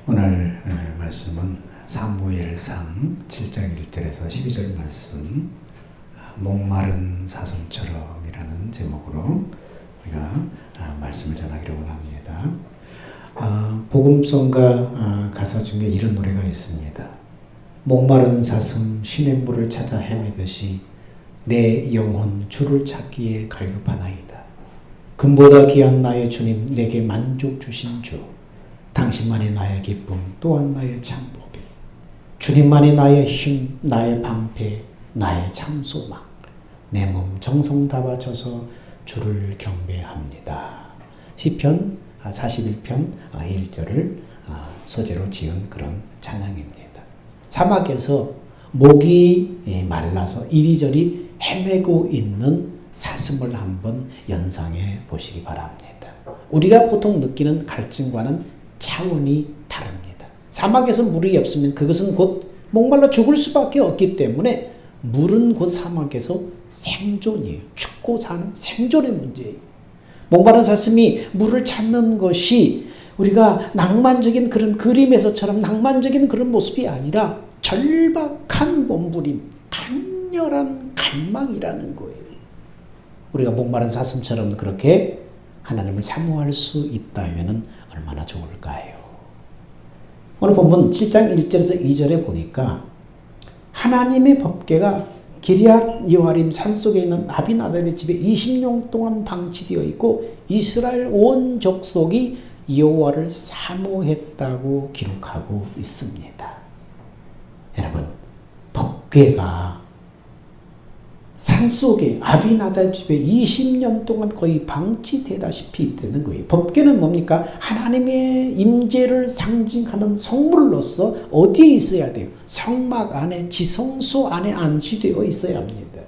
오늘 말씀은 사무엘상 7장 1절에서 12절 말씀, 목마른 사슴처럼이라는 제목으로 우리가 말씀을 전하기로 원합니다. 복음성가 가사 중에 이런 노래가 있습니다. 목마른 사슴 시냇물을 찾아 헤매듯이 내 영혼 주를 찾기에 갈급하나이다. 금보다 귀한 나의 주님, 내게 만족 주신 주, 당신만이 나의 기쁨, 또한 나의 참복이, 주님만이 나의 힘, 나의 방패, 나의 참소망, 내 몸 정성 다 바쳐서 주를 경배합니다. 시편 41편 1절을 소재로 지은 그런 찬양입니다. 사막에서 목이 말라서 이리저리 헤매고 있는 사슴을 한번 연상해 보시기 바랍니다. 우리가 보통 느끼는 갈증과는 차원이 다릅니다. 사막에서 물이 없으면 그것은 곧 목말라 죽을 수밖에 없기 때문에 물은 곧 사막에서 생존이에요. 죽고 사는 생존의 문제예요. 목마른 사슴이 물을 찾는 것이 우리가 낭만적인 그런 그림에서처럼 낭만적인 그런 모습이 아니라 절박한 몸부림, 강렬한 갈망이라는 거예요. 우리가 목마른 사슴처럼 그렇게 하나님을 사모할 수 있다면 얼마나 좋을까요? 오늘 본문 7장 1절에서 2절에 보니까 하나님의 법궤가 기럇 여아림 산속에 있는 아비나답의 집에 20년 동안 방치되어 있고 이스라엘 온 족속이 여호와를 사모했다고 기록하고 있습니다. 여러분, 법궤가 산속에 아비나답 집에 20년 동안 거의 방치되다시피 있다는 거예요. 법궤는 뭡니까? 하나님의 임재를 상징하는 성물로서 어디에 있어야 돼요? 성막 안에, 지성소 안에 안치되어 있어야 합니다.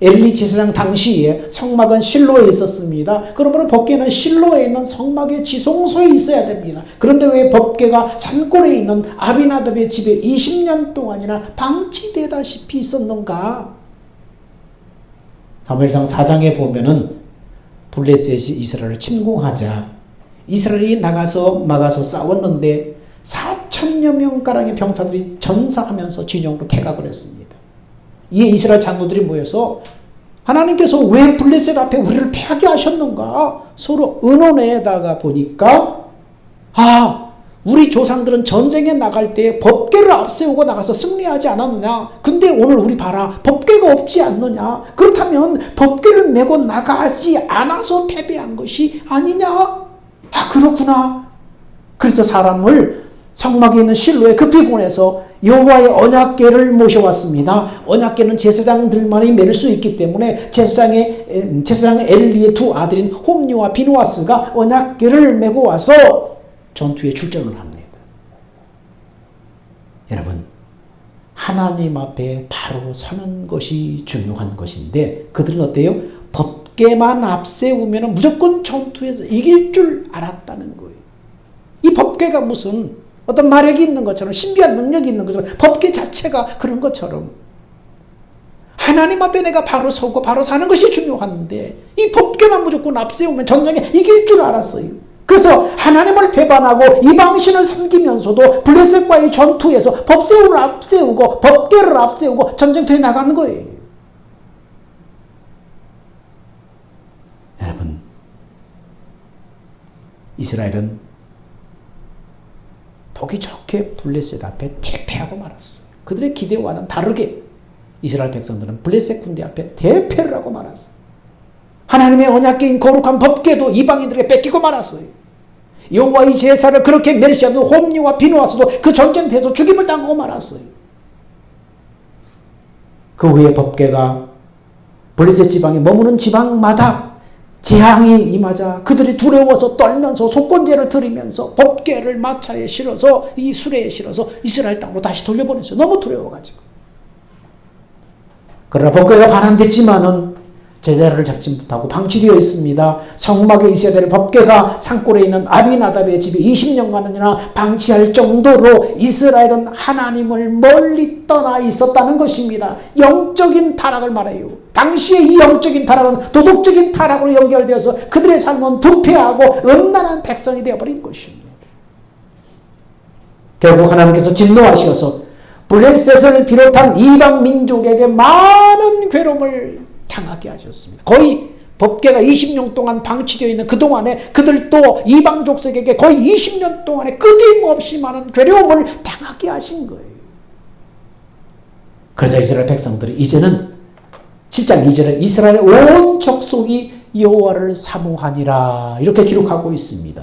엘리 제사장 당시에 성막은 실로에 있었습니다. 그러므로 법궤는 실로에 있는 성막의 지성소에 있어야 됩니다. 그런데 왜 법궤가 산골에 있는 아비나답의 집에 20년 동안이나 방치되다시피 있었는가? 사무엘상 4장에 보면은 블레셋이 이스라엘을 침공하자 이스라엘이 막아서 싸웠는데 4천여 명가량의 병사들이 전사하면서 진영으로 퇴각을 했습니다. 이에 이스라엘 장로들이 모여서 하나님께서 왜 블레셋 앞에 우리를 패하게 하셨는가 서로 의논에다가 보니까 우리 조상들은 전쟁에 나갈 때 법궤를 앞세우고 나가서 승리하지 않았느냐? 근데 오늘 우리 봐라. 법궤가 없지 않느냐? 그렇다면 법궤를 메고 나가지 않아서 패배한 것이 아니냐? 그렇구나. 그래서 사람을 성막에 있는 실로에 급히 보내서 여호와의 언약궤를 모셔왔습니다. 언약궤는 제사장들만이 메를 수 있기 때문에 제사장 엘리의 두 아들인 홈니와 비누아스가 언약궤를 메고 와서 전투에 출전을 합니다. 여러분, 하나님 앞에 바로 서는 것이 중요한 것인데 그들은 어때요? 법궤만 앞세우면 무조건 전투에서 이길 줄 알았다는 거예요. 이 법궤가 무슨 어떤 마력이 있는 것처럼 신비한 능력이 있는 것처럼 법궤 자체가 그런 것처럼 하나님 앞에 내가 바로 서고 바로 사는 것이 중요한데 이 법궤만 무조건 앞세우면 전쟁에 이길 줄 알았어요. 그래서 하나님을 배반하고 이방신을 섬기면서도 블레셋과의 전투에서 법궤를 앞세우고 전쟁터에 나가는 거예요. 여러분, 이스라엘은 보기 좋게 블레셋 앞에 대패하고 말았어요. 그들의 기대와는 다르게 이스라엘 백성들은 블레셋 군대 앞에 대패를 하고 말았어요. 하나님의 언약궤인 거룩한 법궤도 이방인들에게 뺏기고 말았어요. 여호와의 제사를 그렇게 멸시하던 홈니와 비누아스도 그 전쟁터에서 죽임을 당하고 말았어요. 그 후에 법궤가 블레셋 지방에 머무는 지방마다 재앙이 임하자 그들이 두려워서 떨면서 속건제를 드리면서 법궤를 마차에 실어서 이 수레에 실어서 이스라엘 땅으로 다시 돌려보냈어요. 너무 두려워가지고. 그러나 법궤가 반환됐지만은 제자를 잡지 못하고 방치되어 있습니다. 성막에 있어야 될 법궤가 산골에 있는 아비나답의 집에 20년간이나 방치할 정도로 이스라엘은 하나님을 멀리 떠나 있었다는 것입니다. 영적인 타락을 말해요. 당시에 이 영적인 타락은 도덕적인 타락으로 연결되어서 그들의 삶은 부패하고 음란한 백성이 되어버린 것입니다. 결국 하나님께서 진노하셔서 블레셋을 비롯한 이방 민족에게 많은 괴로움을 당하게 하셨습니다. 거의 법궤가 20년 동안 방치되어 있는 그동안에 그들도 이방 족속에게 거의 20년 동안에 끊임없이 많은 괴로움을 당하게 하신 거예요. 그러자 이스라엘 백성들이 이제는 7장 2절에 이스라엘의 온 족속이 여호와를 사모하니라 이렇게 기록하고 있습니다.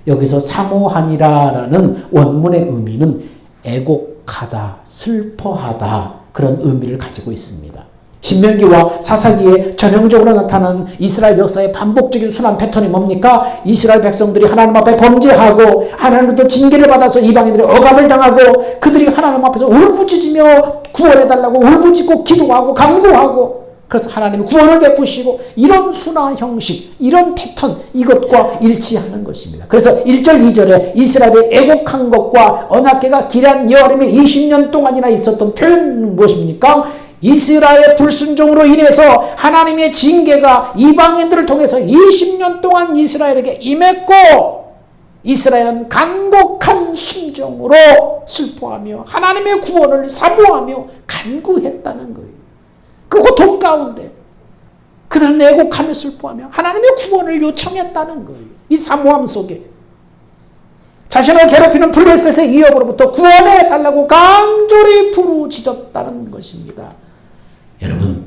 여기서 사모하니라라는 원문의 의미는 애곡하다, 슬퍼하다 그런 의미를 가지고 있습니다. 신명기와 사사기에 전형적으로 나타나는 이스라엘 역사의 반복적인 순환 패턴이 뭡니까? 이스라엘 백성들이 하나님 앞에 범죄하고 하나님으로부터 징계를 받아서 이방인들이 억압을 당하고 그들이 하나님 앞에서 울부짖으며 구원해달라고 울부짖고 기도하고 간구하고 그래서 하나님이 구원을 베푸시고 이런 순화 형식, 이런 패턴 이것과 일치하는 것입니다. 그래서 1절 2절에 이스라엘이 애곡한 것과 언약궤가 기럇 여림에 20년 동안이나 있었던 표현은 무엇입니까? 이스라엘의 불순종으로 인해서 하나님의 징계가 이방인들을 통해서 20년 동안 이스라엘에게 임했고 이스라엘은 간곡한 심정으로 슬퍼하며 하나님의 구원을 사모하며 간구했다는 거예요. 그 고통 가운데 그들은 애곡하며 슬퍼하며 하나님의 구원을 요청했다는 거예요. 이 사모함 속에 자신을 괴롭히는 블레셋의 위협으로부터 구원해달라고 간절히 부르짖었다는 것입니다. 여러분,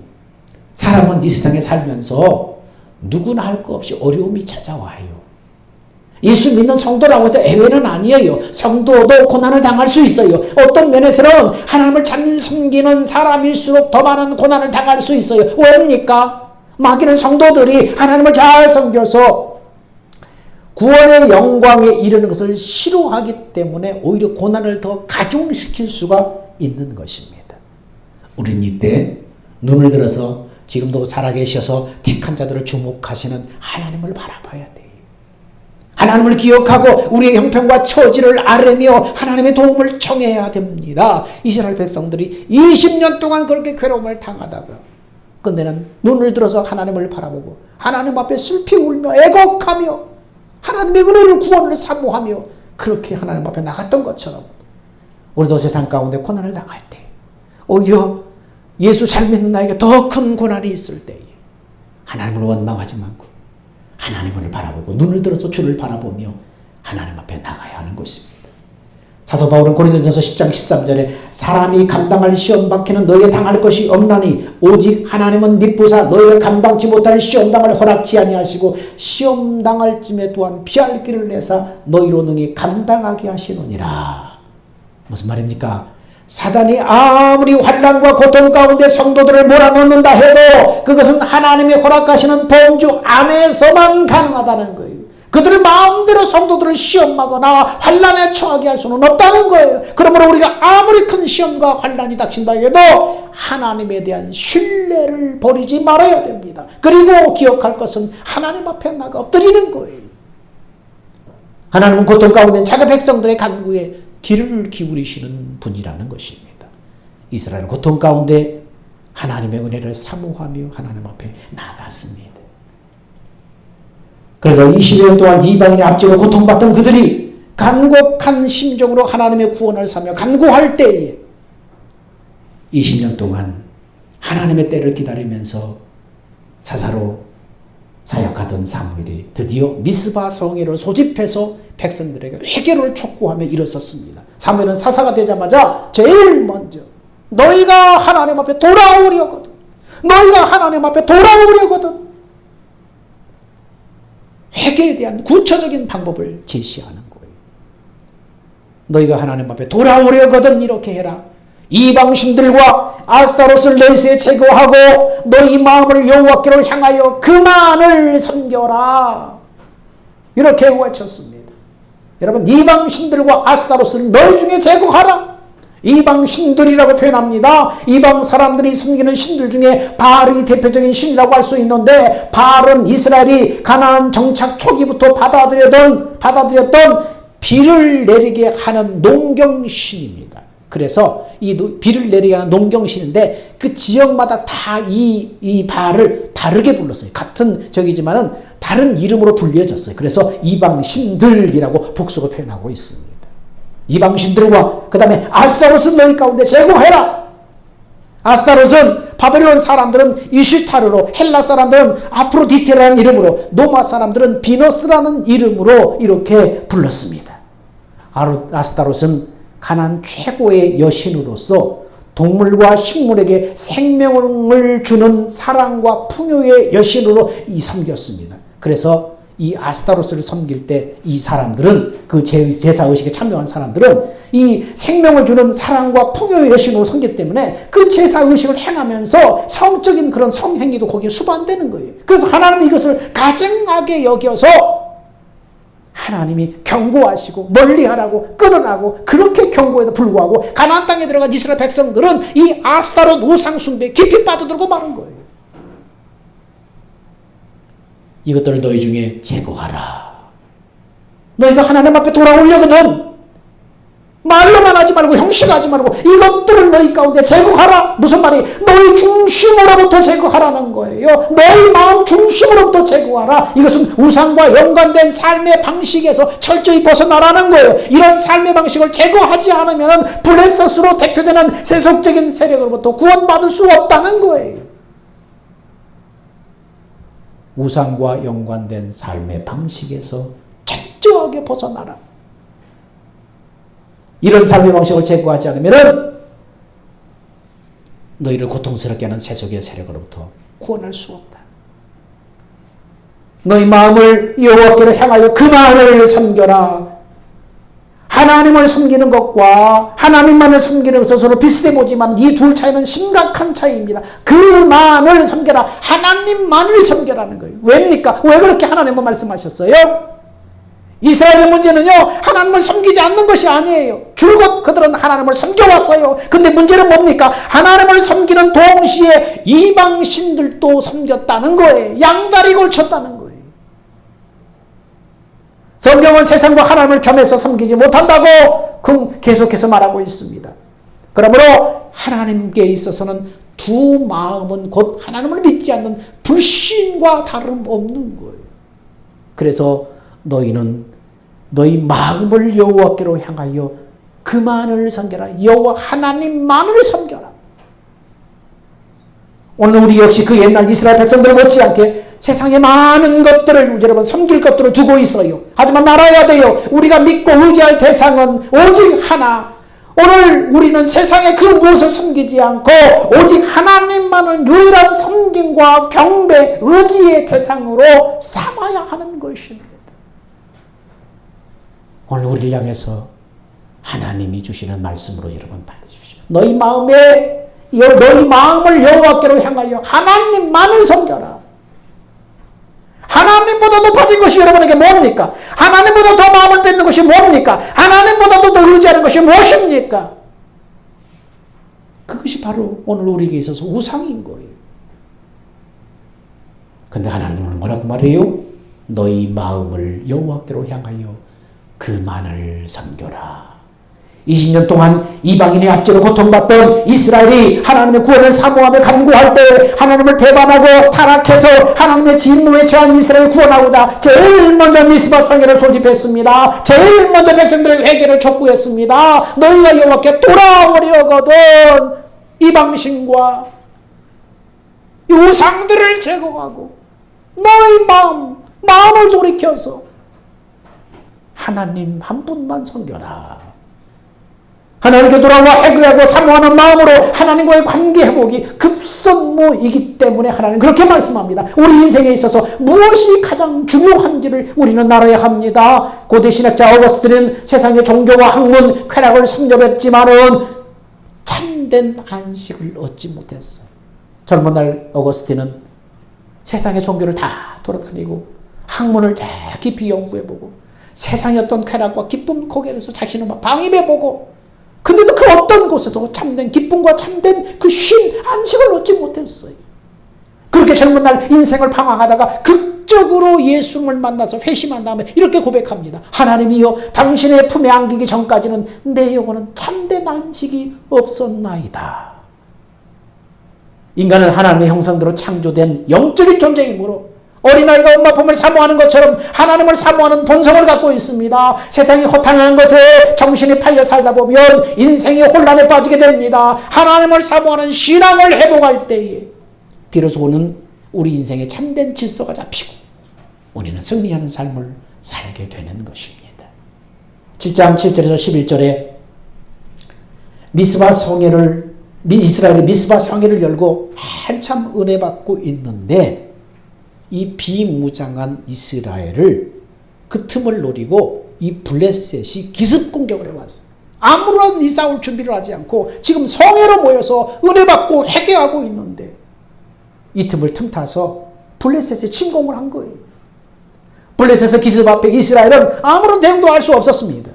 사람은 이 세상에 살면서 누구나 할 것 없이 어려움이 찾아와요. 예수 믿는 성도라고 해도 예외는 아니에요. 성도도 고난을 당할 수 있어요. 어떤 면에서는 하나님을 잘 섬기는 사람일수록 더 많은 고난을 당할 수 있어요. 왜입니까? 마귀는 성도들이 하나님을 잘 섬겨서 구원의 영광에 이르는 것을 싫어하기 때문에 오히려 고난을 더 가중시킬 수가 있는 것입니다. 우린 이때 눈을 들어서 지금도 살아계셔서 택한 자들을 주목하시는 하나님을 바라봐야 돼요. 하나님을 기억하고 우리의 형편과 처지를 아뢰며 하나님의 도움을 청해야 됩니다. 이스라엘 백성들이 20년 동안 그렇게 괴로움을 당하다가 끝내는 눈을 들어서 하나님을 바라보고 하나님 앞에 슬피 울며 애곡하며 하나님의 은혜를 구원을 사모하며 그렇게 하나님 앞에 나갔던 것처럼 우리도 세상 가운데 고난을 당할 때 오히려 예수 잘 믿는 나에게 더 큰 고난이 있을 때에 하나님을 원망하지 말고 하나님을 바라보고 눈을 들어서 주를 바라보며 하나님 앞에 나가야 하는 것입니다. 사도 바울은 고린도전서 10장 13절에 사람이 감당할 시험 받기는 너희에 당할 것이 없나니 오직 하나님은 미쁘사 너희가 감당치 못할 시험당을 허락치 아니하시고 시험당할 쯤에 또한 피할 길을 내사 너희로 능히 감당하게 하시노니라. 무슨 말입니까? 사단이 아무리 환난과 고통 가운데 성도들을 몰아넣는다 해도 그것은 하나님이 허락하시는 범주 안에서만 가능하다는 거예요. 그들을 마음대로 성도들을 시험하거나 환난에 처하게 할 수는 없다는 거예요. 그러므로 우리가 아무리 큰 시험과 환난이 닥친다 해도 하나님에 대한 신뢰를 버리지 말아야 됩니다. 그리고 기억할 것은 하나님 앞에 나가 엎드리는 거예요. 하나님은 고통 가운데 자기 백성들의 간구에 귀를 기울이시는 분이라는 것입니다. 이스라엘은 고통 가운데 하나님의 은혜를 사모하며 하나님 앞에 나갔습니다. 그래서 20년 동안 이방인의 압제로 고통받던 그들이 간곡한 심정으로 하나님의 구원을 사며 간구할 때에 20년 동안 하나님의 때를 기다리면서 사사로 사역하던 사무엘이 드디어 미스바 성회를 소집해서 백성들에게 회개를 촉구하며 일어섰습니다. 사무엘은 사사가 되자마자 제일 먼저 너희가 하나님 앞에 돌아오려거든. 너희가 하나님 앞에 돌아오려거든. 회개에 대한 구체적인 방법을 제시하는 거예요. 너희가 하나님 앞에 돌아오려거든 이렇게 해라. 이방신들과 아스타롯을 너희에게 제거하고 너희 마음을 여호와께로 향하여 그만을 섬겨라. 이렇게 외쳤습니다. 여러분, 이방신들과 아스타롯을 너희 중에 제거하라. 이방신들이라고 표현합니다. 이방 사람들이 섬기는 신들 중에 바알이 대표적인 신이라고 할 수 있는데 바알은 이스라엘이 가나안 정착 초기부터 받아들였던 비를 내리게 하는 농경신입니다. 그래서 이 비를 내리게 하는 농경신인데 그 지역마다 다 이 바알을 다르게 불렀어요. 같은 적이지만은 다른 이름으로 불려졌어요. 그래서 이방신들이라고 복수로 표현하고 있습니다. 이방신들과 그 다음에 아스타롯을 너희 가운데 제거해라. 아스타롯은 바벨론 사람들은 이슈타르로, 헬라 사람들은 아프로디테라는 이름으로, 노마 사람들은 비너스라는 이름으로 이렇게 불렀습니다. 아스타롯은 가나안 최고의 여신으로서 동물과 식물에게 생명을 주는 사랑과 풍요의 여신으로 섬겼습니다. 그래서 이 아스타롯을 섬길 때 이 사람들은, 그 제사의식에 참여한 사람들은 이 생명을 주는 사랑과 풍요의 여신으로 섬겼기 때문에 그 제사의식을 행하면서 성적인 그런 성행위도 거기에 수반되는 거예요. 그래서 하나님은 이것을 가증하게 여겨서 하나님이 경고하시고 멀리하라고 끊으라고 그렇게 경고에도 불구하고 가나안 땅에 들어간 이스라엘 백성들은 이 아스타롯 우상 숭배에 깊이 빠져들고 마는 거예요. 이것들을 너희 중에 제거하라. 너희가 하나님 앞에 돌아오려거든 말로만 하지 말고 형식하지 말고 이것들을 너희 가운데 제거하라. 무슨 말이? 너희 중심으로부터 제거하라는 거예요. 너희 마음 중심으로부터 제거하라. 이것은 우상과 연관된 삶의 방식에서 철저히 벗어나라는 거예요. 이런 삶의 방식을 제거하지 않으면 블레셋으로 대표되는 세속적인 세력으로부터 구원받을 수 없다는 거예요. 우상과 연관된 삶의 방식에서 철저하게 벗어나라. 이런 삶의 방식을 제거하지 않으면 너희를 고통스럽게 하는 세속의 세력으로부터 구원할 수 없다. 너희 마음을 여호와께로 향하여 그만을 섬겨라. 하나님을 섬기는 것과 하나님만을 섬기는 것은 서로 비슷해 보지만 이 둘 차이는 심각한 차이입니다. 그만을 섬겨라. 하나님만을 섬겨라는 거예요. 왜입니까? 왜 그렇게 하나님은 말씀하셨어요? 이스라엘의 문제는요, 하나님을 섬기지 않는 것이 아니에요. 줄곧 그들은 하나님을 섬겨왔어요. 근데 문제는 뭡니까? 하나님을 섬기는 동시에 이방신들도 섬겼다는 거예요. 양다리 걸쳤다는 거예요. 성경은 세상과 하나님을 겸해서 섬기지 못한다고 계속해서 말하고 있습니다. 그러므로 하나님께 있어서는 두 마음은 곧 하나님을 믿지 않는 불신과 다름없는 거예요. 그래서 너희는 너희 마음을 여호와께로 향하여 그만을 섬겨라. 여호와 하나님만을 섬겨라. 오늘 우리 역시 그 옛날 이스라엘 백성들 못지않게 세상에 많은 것들을 여러분 섬길 것들을 두고 있어요. 하지만 알아야 돼요. 우리가 믿고 의지할 대상은 오직 하나. 오늘 우리는 세상의 그 무엇을 섬기지 않고 오직 하나님만을 유일한 섬김과 경배, 의지의 대상으로 삼아야 하는 것입니다. 오늘 우리를 향해서 하나님이 주시는 말씀으로 여러분 받으십시오. 너희 마음을 여호와께로 향하여 하나님만을 섬겨라. 하나님보다 높아진 것이 여러분에게 뭡니까? 하나님보다 더 마음을 뺏는 것이 뭡니까? 하나님보다도 더 의지하는 것이 무엇입니까? 그것이 바로 오늘 우리에게 있어서 우상인 거예요. 근데 하나님은 뭐라고 말해요? 너희 마음을 여호와께로 향하여 그만을 섬겨라. 20년 동안 이방인의 압제로 고통받던 이스라엘이 하나님의 구원을 사모하며 간구할 때 하나님을 배반하고 타락해서 하나님의 진노에 처한 이스라엘을 구원하고자 제일 먼저 미스바 성회를 소집했습니다. 제일 먼저 백성들의 회개를 촉구했습니다. 너희가 여호와께 돌아오려거든 이방신과 이 우상들을 제거하고 너희 마음을 돌이켜서 하나님 한 분만 섬겨라. 하나님께 돌아와 회개하고 사모하는 마음으로 하나님과의 관계 회복이 급선무이기 때문에 하나님 그렇게 말씀합니다. 우리 인생에 있어서 무엇이 가장 중요한지를 우리는 알아야 합니다. 고대 신학자 어거스틴은 세상의 종교와 학문, 쾌락을 섬겨봤지만은 참된 안식을 얻지 못했어요. 젊은 날 어거스틴은 세상의 종교를 다 돌아다니고 학문을 다 깊이 연구해보고 세상의 어떤 쾌락과 기쁨 거기에 대해서 자신을 막 방임해보고 근데도 그 어떤 곳에서 참된 기쁨과 참된 그 쉼, 안식을 얻지 못했어요. 그렇게 젊은 날 인생을 방황하다가 극적으로 예수님을 만나서 회심한 다음에 이렇게 고백합니다. 하나님이여 당신의 품에 안기기 전까지는 내 영혼은 참된 안식이 없었나이다. 인간은 하나님의 형상대로 창조된 영적인 존재이므로 어린아이가 엄마 품을 사모하는 것처럼 하나님을 사모하는 본성을 갖고 있습니다. 세상이 허탕한 것에 정신이 팔려 살다 보면 인생이 혼란에 빠지게 됩니다. 하나님을 사모하는 신앙을 회복할 때에 비로소는 우리 인생에 참된 질서가 잡히고 우리는 승리하는 삶을 살게 되는 것입니다. 7장 7절에서 11절에 이스라엘이 미스바 성회를 열고 한참 은혜 받고 있는데 이 비무장한 이스라엘을 그 틈을 노리고 이 블레셋이 기습 공격을 해왔어요. 아무런 이 싸울 준비를 하지 않고 지금 성회로 모여서 은혜 받고 회개하고 있는데 이 틈을 틈타서 블레셋에 침공을 한 거예요. 블레셋의 기습 앞에 이스라엘은 아무런 대응도 할 수 없었습니다.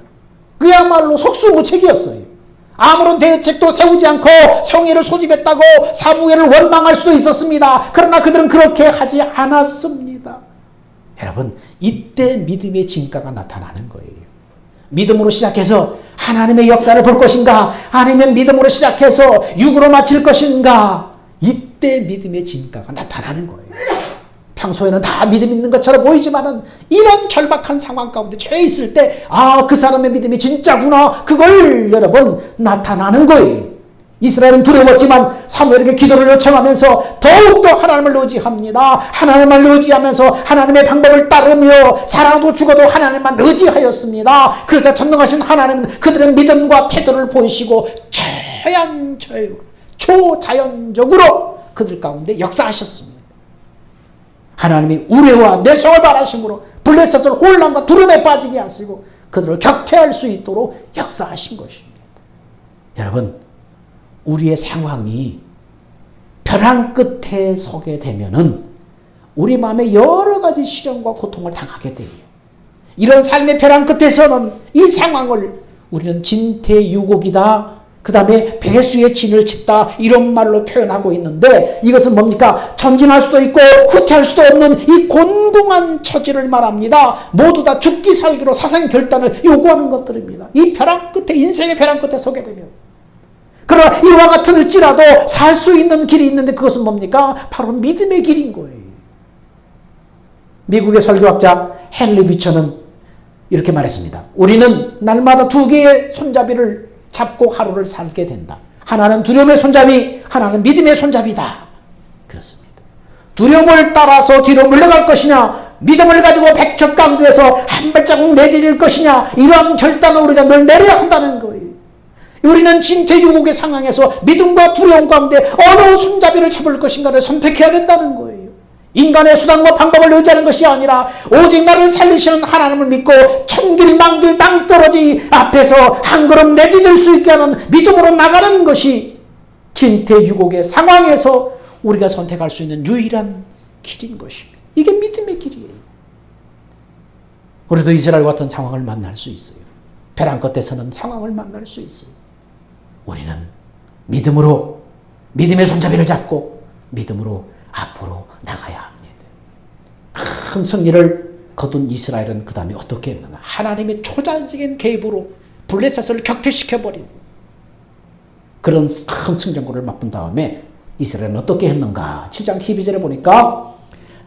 그야말로 속수무책이었어요. 아무런 대책도 세우지 않고 성회를 소집했다고 사무엘을 원망할 수도 있었습니다. 그러나 그들은 그렇게 하지 않았습니다. 여러분, 이때 믿음의 진가가 나타나는 거예요. 믿음으로 시작해서 하나님의 역사를 볼 것인가, 아니면 믿음으로 시작해서 육으로 마칠 것인가, 이때 믿음의 진가가 나타나는 거예요. 평소에는 다 믿음 있는 것처럼 보이지만은 이런 절박한 상황 가운데 처해 있을 때, 아, 그 사람의 믿음이 진짜구나, 그걸 여러분 나타나는 거예요. 이스라엘은 두려웠지만 사무엘에게 기도를 요청하면서 더욱더 하나님을 의지합니다. 하나님을 의지하면서 하나님의 방법을 따르며 살아도 죽어도 하나님만 의지하였습니다. 그러자 전능하신 하나님은 그들의 믿음과 태도를 보이시고 초자연적으로 그들 가운데 역사하셨습니다. 하나님이 우레와 내성을 바라심으로 블레셋을 혼란과 두려움에 빠지게 하시고 그들을 격퇴할 수 있도록 역사하신 것입니다. 여러분, 우리의 상황이 벼랑 끝에 서게 되면은 우리 마음에 여러 가지 시련과 고통을 당하게 돼요. 이런 삶의 벼랑 끝에서는 이 상황을 우리는 진퇴유곡이다, 그 다음에 배수의 진을 칫다, 이런 말로 표현하고 있는데, 이것은 뭡니까? 전진할 수도 있고 후퇴할 수도 없는 이 곤궁한 처지를 말합니다. 모두 다 죽기 살기로 사생결단을 요구하는 것들입니다. 이 벼랑 끝에, 인생의 벼랑 끝에 서게 되면. 그러나 이와 같을지라도 살 수 있는 길이 있는데, 그것은 뭡니까? 바로 믿음의 길인 거예요. 미국의 설교학자 헨리 비처는 이렇게 말했습니다. 우리는 날마다 두 개의 손잡이를 잡고 하루를 살게 된다. 하나는 두려움의 손잡이, 하나는 믿음의 손잡이다. 그렇습니다. 두려움을 따라서 뒤로 물러갈 것이냐, 믿음을 가지고 백척강도에서 한 발자국 내디딜 것이냐, 이러한 결단을 우리가 늘 내려야 한다는 거예요. 우리는 진퇴유곡의 상황에서 믿음과 두려움 가운데 어느 손잡이를 잡을 것인가를 선택해야 된다는 거예요. 인간의 수단과 방법을 의지하는 것이 아니라 오직 나를 살리시는 하나님을 믿고 천길 만길 낭떠러지 앞에서 한 걸음 내디딜 수 있게 하는 믿음으로 나가는 것이 진퇴유곡의 상황에서 우리가 선택할 수 있는 유일한 길인 것입니다. 이게 믿음의 길이에요. 우리도 이스라엘 같은 상황을 만날 수 있어요. 벼랑 끝에서는 상황을 만날 수 있어요. 우리는 믿음으로, 믿음의 손잡이를 잡고 믿음으로 앞으로 나가야 합니다. 큰 승리를 거둔 이스라엘은 그 다음에 어떻게 했는가? 하나님의 초자적인 개입으로 블레셋을 격퇴시켜버린 그런 큰 승전국을 맛본 다음에 이스라엘은 어떻게 했는가? 7장 12절에 보니까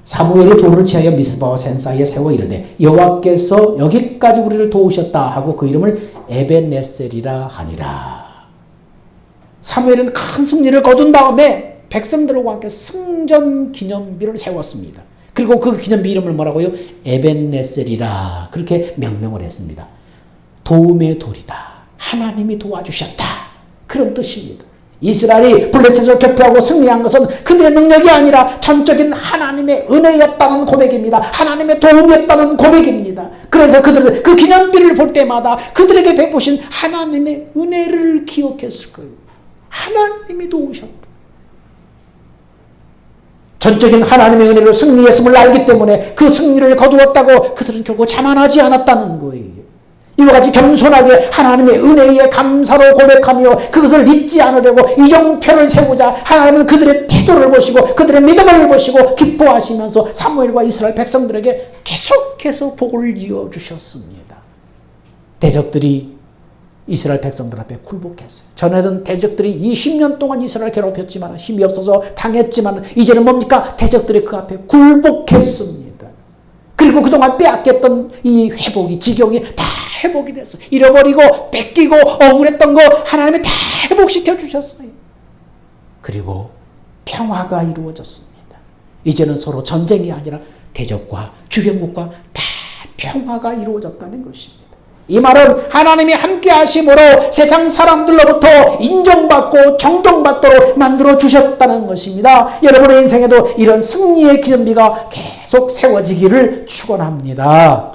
사무엘이 돌을 취하여 미스바와 센 사이에 세워 이르되 여호와께서 여기까지 우리를 도우셨다 하고 그 이름을 에벤네셀이라 하니라. 사무엘은 큰 승리를 거둔 다음에 백성들과 함께 승전 기념비를 세웠습니다. 그리고 그 기념비 이름을 뭐라고요? 에벤네셀이라, 그렇게 명명을 했습니다. 도움의 돌이다, 하나님이 도와주셨다, 그런 뜻입니다. 이스라엘이 블레셋을 격파하고 승리한 것은 그들의 능력이 아니라 전적인 하나님의 은혜였다는 고백입니다. 하나님의 도움이었다는 고백입니다. 그래서 그들은 그 기념비를 볼 때마다 그들에게 베푸신 하나님의 은혜를 기억했을 거예요. 하나님이 도우셨다. 전적인 하나님의 은혜로 승리했음을 알기 때문에 그 승리를 거두었다고 그들은 결국 자만하지 않았다는 거예요. 이와 같이 겸손하게 하나님의 은혜에 감사로 고백하며 그것을 잊지 않으려고 이정표를 세우자 하나님은 그들의 태도를 보시고 그들의 믿음을 보시고 기뻐하시면서 사무엘과 이스라엘 백성들에게 계속해서 복을 이어주셨습니다. 대적들이 이스라엘 백성들 앞에 굴복했어요. 전에는 대적들이 20년 동안 이스라엘을 괴롭혔지만 힘이 없어서 당했지만 이제는 뭡니까? 대적들이 그 앞에 굴복했습니다. 그리고 그동안 빼앗겼던 이 회복이 지경이 다 회복이 됐어요. 잃어버리고 뺏기고 억울했던 거 하나님이 다 회복시켜 주셨어요. 그리고 평화가 이루어졌습니다. 이제는 서로 전쟁이 아니라 대적과 주변국과 다 평화가 이루어졌다는 것입니다. 이 말은 하나님이 함께 하심으로 세상 사람들로부터 인정받고 정정받도록 만들어 주셨다는 것입니다. 여러분의 인생에도 이런 승리의 기념비가 계속 세워지기를 축원합니다.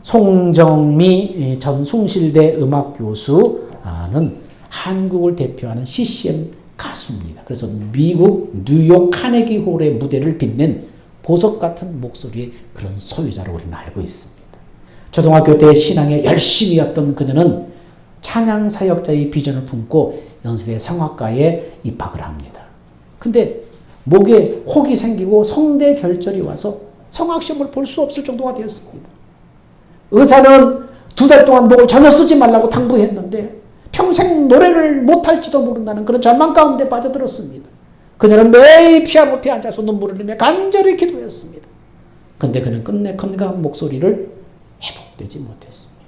송정미 전 숭실대 음악교수는 한국을 대표하는 CCM 가수입니다. 그래서 미국 뉴욕 카네기 홀의 무대를 빛낸 보석 같은 목소리의 그런 소유자로 우리는 알고 있습니다. 초등학교 때 신앙에 열심히 였던 그녀는 찬양 사역자의 비전을 품고 연세대 성악과에 입학을 합니다. 근데 목에 혹이 생기고 성대 결절이 와서 성악시험을 볼 수 없을 정도가 되었습니다. 의사는 2달 동안 목을 전혀 쓰지 말라고 당부했는데 평생 노래를 못할지도 모른다는 그런 절망 가운데 빠져들었습니다. 그녀는 매일 피아노 앞에 앉아서 눈물을 흘리며 간절히 기도했습니다. 근데 그는 끝내 건강한 목소리를 회복되지 못했습니다.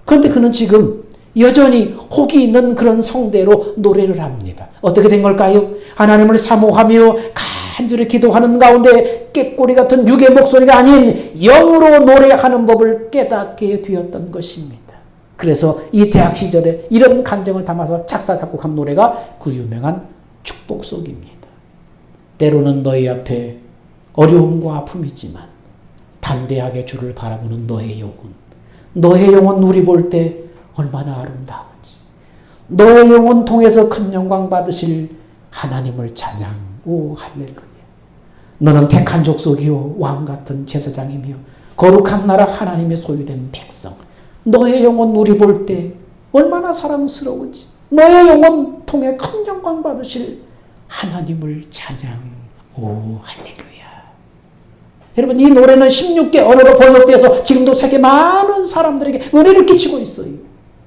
그런데 그는 지금 여전히 혹이 있는 그런 성대로 노래를 합니다. 어떻게 된 걸까요? 하나님을 사모하며 간절히 기도하는 가운데 꾀꼬리 같은 육의 목소리가 아닌 영으로 노래하는 법을 깨닫게 되었던 것입니다. 그래서 이 대학 시절에 이런 감정을 담아서 작사 작곡한 노래가 그 유명한 축복송입니다. 때로는 너희 앞에 어려움과 아픔이지만 담대하게 주를 바라보는 너의 영혼 우리 볼 때 얼마나 아름다운지, 너의 영혼 통해서 큰 영광 받으실 하나님을 찬양. 오 할렐루야. 너는 택한 족속이요 왕 같은 제사장이며 거룩한 나라 하나님의 소유된 백성. 너의 영혼 우리 볼 때 얼마나 사랑스러운지, 너의 영혼 통해 큰 영광 받으실 하나님을 찬양. 오 할렐루야. 여러분, 이 노래는 16개 언어로 번역되어서 지금도 세계 많은 사람들에게 은혜를 끼치고 있어요.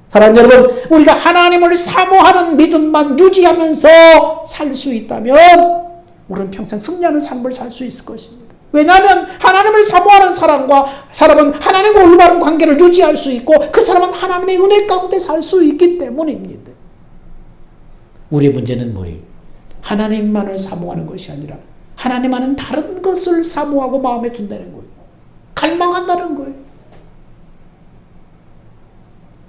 사랑하는 여러분, 우리가 하나님을 사모하는 믿음만 유지하면서 살 수 있다면 우리는 평생 승리하는 삶을 살 수 있을 것입니다. 왜냐하면 하나님을 사모하는 사람은 하나님과 올바른 관계를 유지할 수 있고 그 사람은 하나님의 은혜 가운데 살 수 있기 때문입니다. 우리의 문제는 뭐예요? 하나님만을 사모하는 것이 아니라 하나님과는 다른 것을 사모하고 마음에 둔다는 거예요. 갈망한다는 거예요.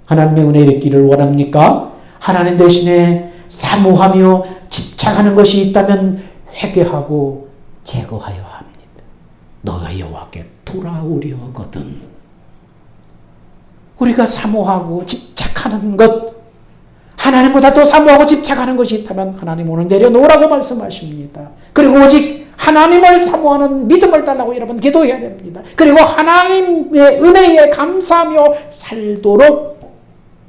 하나님의 은혜를 있기를 원합니까? 하나님 대신에 사모하며 집착하는 것이 있다면 회개하고 제거하여 합니다. 너가 여호와께 돌아오려거든. 우리가 사모하고 집착하는 것, 하나님보다 더 사모하고 집착하는 것이 있다면 하나님 오늘 내려놓으라고 말씀하십니다. 그리고 오직 하나님을 사모하는 믿음을 달라고 여러분 기도해야 됩니다. 그리고 하나님의 은혜에 감사하며 살도록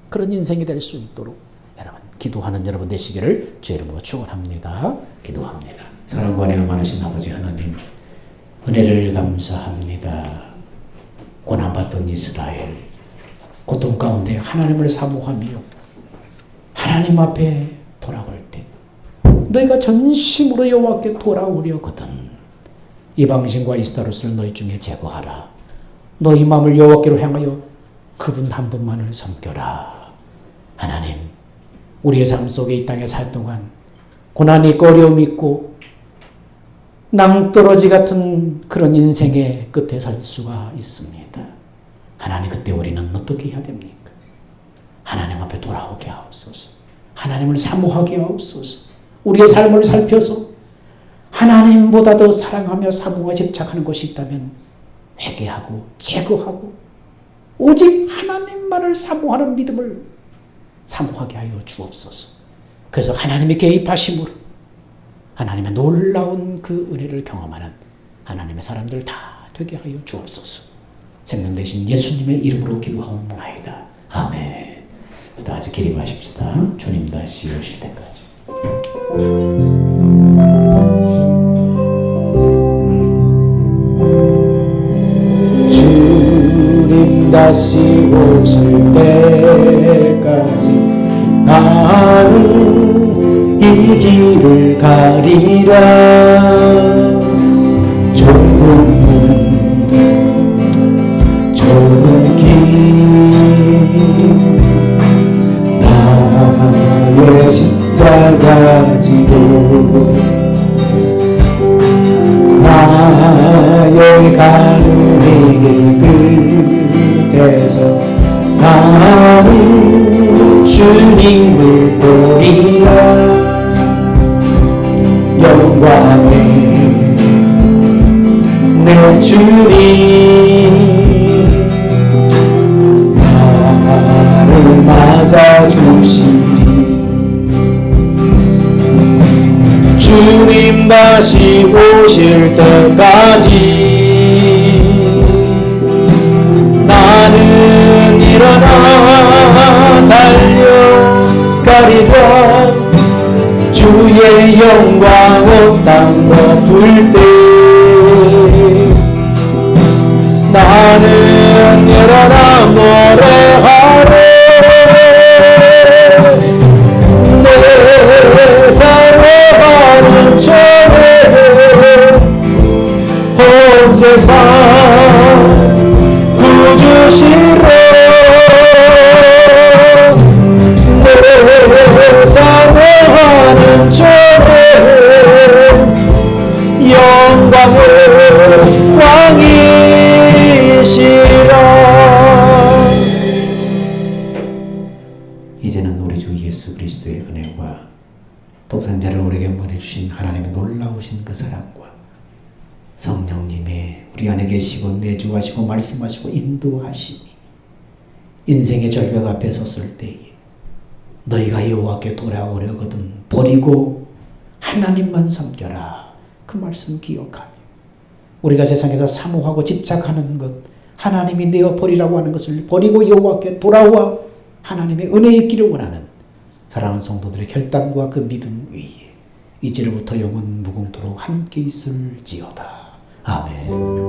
그런 인생이 될 수 있도록 여러분 기도하는 여러분 되시기를 주의 이름으로 축원합니다. 기도합니다. 사랑과 은혜가 많으신 아버지 하나님, 은혜를 감사합니다. 고난받던 이스라엘, 고통 가운데 하나님을 사모하며 하나님 앞에 돌아올 때 너희가 전심으로 여호와께 돌아오려거든 이방신과 이스라엘을 너희 중에 제거하라. 너희 마음을 여호와께로 향하여 그분 한 분만을 섬겨라. 하나님, 우리의 삶 속에 이 땅에 살 동안 고난이 있고 어려움이 있고 낭떠러지 같은 그런 인생의 끝에 살 수가 있습니다. 하나님, 그때 우리는 어떻게 해야 됩니까? 하나님 앞에 돌아오게 하옵소서. 하나님을 사모하게 하옵소서. 우리의 삶을 살펴서 하나님보다 더 사랑하며 사모와 집착하는 것이 있다면 회개하고 제거하고 오직 하나님만을 사모하는 믿음을 사모하게 하여 주옵소서. 그래서 하나님의 개입하심으로 하나님의 놀라운 그 은혜를 경험하는 하나님의 사람들 다 되게 하여 주옵소서. 생명 되신 예수님의 이름으로 기도하옵나이다. 아멘. 다 같이 기립하십시다. 주님 다시 오실 때까지. 주님 다시 오실 때 길을 가리라. 좁은 문 좁은 길 나의 십자가 지고 나의 가는 길 끝에서 나는 주님을 보리라. 영광의 내 주님 나를 맞아주시리. 주님 다시 오실 때까지 나는 일어나 달려가리라. 주의 영광 온 땅 덮을 때 나는 일어나 노래하리. 내 사랑하는 주님 온 세상 구주시로 내 사랑하는 주님 영광의 왕이시라. 이제는 우리 주 예수 그리스도의 은혜와 독생자를 우리에게 보내주신 하나님의 놀라우신 그 사랑과 성령님의 우리 안에 계시고 내주하시고 말씀하시고 인도하시니 인생의 절벽 앞에 섰을 때에 너희가 여호와께 돌아오려거든 버리고 하나님만 섬겨라. 그 말씀 기억하며 우리가 세상에서 사모하고 집착하는 것, 하나님이 내어 버리라고 하는 것을 버리고 여호와께 돌아와 하나님의 은혜에 있기를 원하는 사랑하는 성도들의 결단과 그 믿음 위에 이제로부터 영원 무궁토록 함께 있을지어다. 아멘.